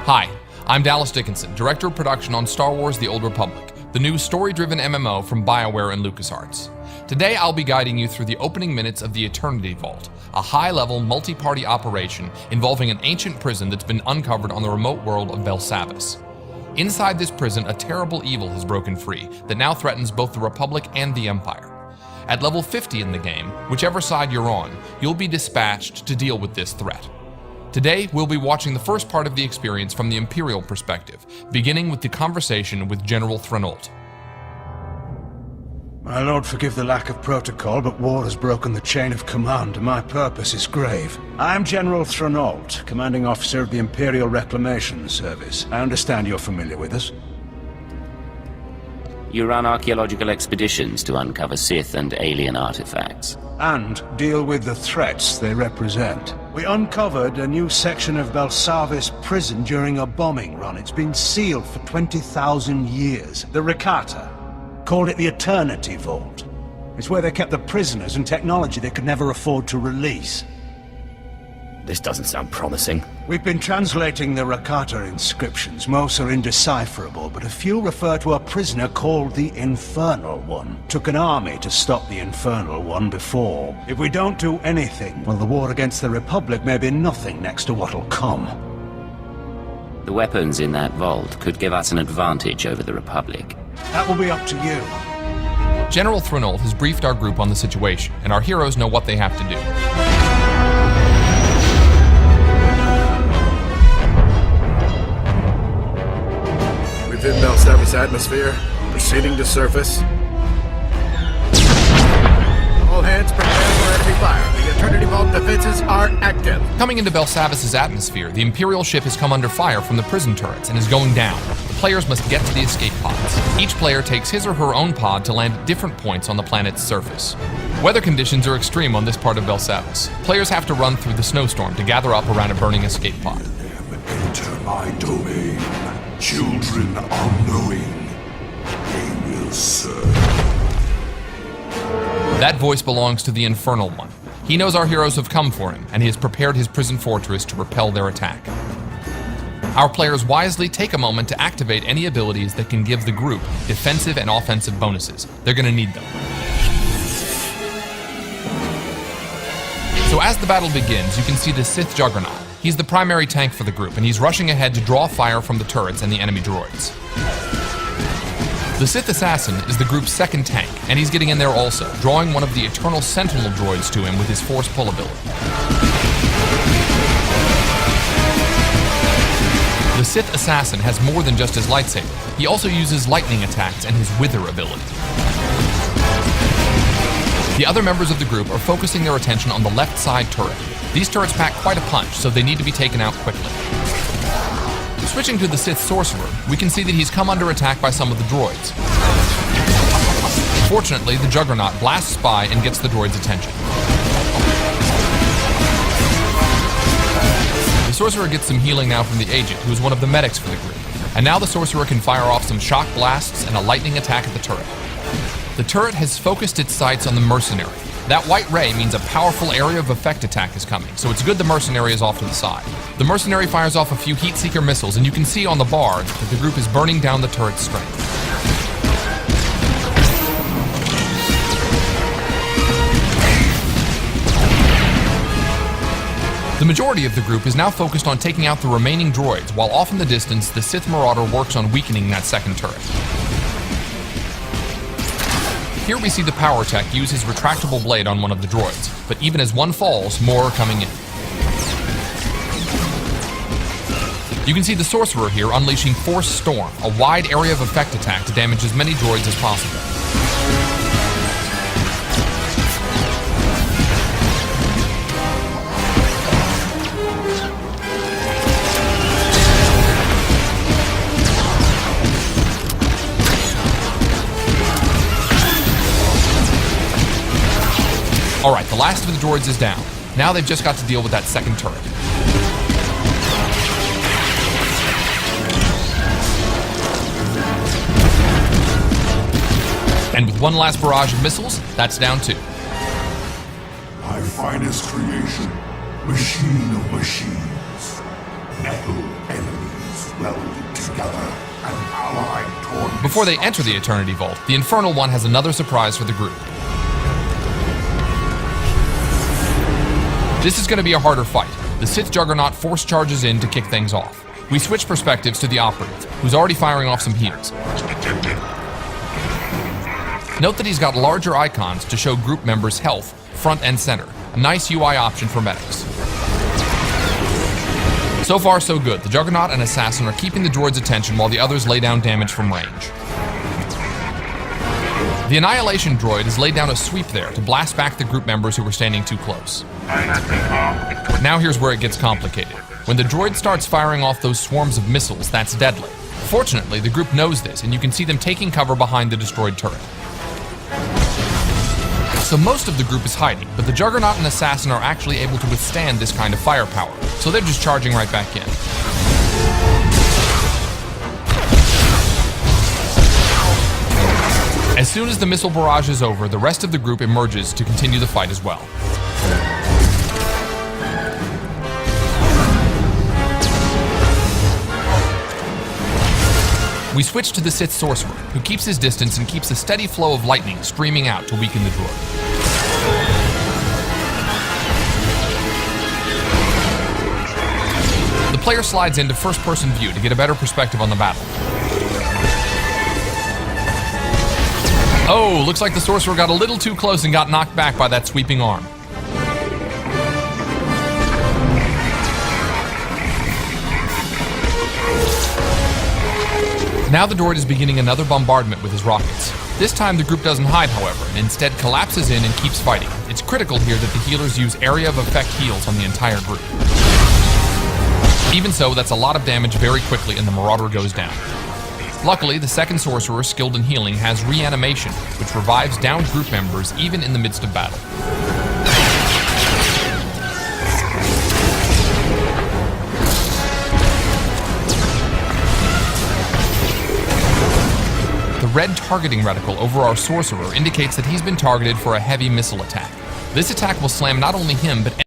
Hi, I'm Dallas Dickinson, Director of Production on Star Wars The Old Republic, the new story-driven MMO from BioWare and LucasArts. Today I'll be guiding you through the opening minutes of the Eternity Vault, a high-level multi-party operation involving an ancient prison that's been uncovered on the remote world of Belsavis. Inside this prison, a terrible evil has broken free that now threatens both the Republic and the Empire. At level 50 in the game, whichever side you're on, you'll be dispatched to deal with this threat. Today, we'll be watching the first part of the experience from the Imperial perspective, beginning with the conversation with General Threnault. My lord, forgive the lack of protocol, but war has broken the chain of command, and my purpose is grave. I am General Threnault, commanding officer of the Imperial Reclamation Service. I understand you're familiar with us. You run archaeological expeditions to uncover Sith and alien artifacts. And deal with the threats they represent. We uncovered a new section of Belsavis prison during a bombing run. It's been sealed for 20,000 years. The Rakata called it the Eternity Vault. It's where they kept the prisoners and technology they could never afford to release. This doesn't sound promising. We've been translating the Rakata inscriptions. Most are indecipherable, but a few refer to a prisoner called the Infernal One. Took an army to stop the Infernal One before. If we don't do anything, well, the war against the Republic may be nothing next to what'll come. The weapons in that vault could give us an advantage over the Republic. That will be up to you. General Threnault has briefed our group on the situation, and our heroes know what they have to do. Within Belsavis atmosphere, proceeding to surface. All hands prepare for enemy fire. The Eternity Vault defenses are active. Coming into Belsavis' atmosphere, the Imperial ship has come under fire from the prison turrets and is going down. The players must get to the escape pods. Each player takes his or her own pod to land at different points on the planet's surface. Weather conditions are extreme on this part of Belsavis. Players have to run through the snowstorm to gather up around a burning escape pod. Enter my domain. Children unknowing, they will serve. That voice belongs to the Infernal One. He knows our heroes have come for him, and he has prepared his prison fortress to repel their attack. Our players wisely take a moment to activate any abilities that can give the group defensive and offensive bonuses. They're going to need them. So as the battle begins, you can see the Sith Juggernaut. He's the primary tank for the group, and he's rushing ahead to draw fire from the turrets and the enemy droids. The Sith Assassin is the group's second tank, and he's getting in there also, drawing one of the Eternal Sentinel droids to him with his Force Pull ability. The Sith Assassin has more than just his lightsaber. He also uses lightning attacks and his Wither ability. The other members of the group are focusing their attention on the left side turret. These turrets pack quite a punch, so they need to be taken out quickly. Switching to the Sith Sorcerer, we can see that he's come under attack by some of the droids. Fortunately, the Juggernaut blasts by and gets the droid's attention. The Sorcerer gets some healing now from the Agent, who is one of the medics for the group. And now the Sorcerer can fire off some shock blasts and a lightning attack at the turret. The turret has focused its sights on the Mercenary. That white ray means a powerful area of effect attack is coming, so it's good the Mercenary is off to the side. The Mercenary fires off a few Heatseeker missiles, and you can see on the bar that the group is burning down the turret's strength. The majority of the group is now focused on taking out the remaining droids, while off in the distance, the Sith Marauder works on weakening that second turret. Here we see the Power Tech use his retractable blade on one of the droids, but even as one falls, more are coming in. You can see the Sorcerer here unleashing Force Storm, a wide area of effect attack to damage as many droids as possible. Alright, the last of the droids is down. Now they've just got to deal with that second turret. And with one last barrage of missiles, that's down 2. My finest creation, machine of machines. Metal enemies welded together and allied toward... Before they enter the Eternity Vault, the Infernal One has another surprise for the group. This is going to be a harder fight. The Sith Juggernaut force charges in to kick things off. We switch perspectives to the Operative, who's already firing off some heals. Note that he's got larger icons to show group members' health, front and center. A nice UI option for medics. So far, so good. The Juggernaut and Assassin are keeping the droid's attention while the others lay down damage from range. The Annihilation droid has laid down a sweep there to blast back the group members who were standing too close. Now here's where it gets complicated. When the droid starts firing off those swarms of missiles, that's deadly. Fortunately, the group knows this, and you can see them taking cover behind the destroyed turret. So most of the group is hiding, but the Juggernaut and Assassin are actually able to withstand this kind of firepower, so they're just charging right back in. As soon as the missile barrage is over, the rest of the group emerges to continue the fight as well. We switch to the Sith Sorcerer, who keeps his distance and keeps a steady flow of lightning streaming out to weaken the droid. The player slides into first-person view to get a better perspective on the battle. Oh, looks like the Sorcerer got a little too close and got knocked back by that sweeping arm. Now the droid is beginning another bombardment with his rockets. This time the group doesn't hide, however, and instead collapses in and keeps fighting. It's critical here that the healers use area of effect heals on the entire group. Even so, that's a lot of damage very quickly and the Marauder goes down. Luckily, the second Sorcerer, skilled in healing, has reanimation, which revives downed group members even in the midst of battle. The red targeting reticle over our Sorcerer indicates that he's been targeted for a heavy missile attack. This attack will slam not only him, but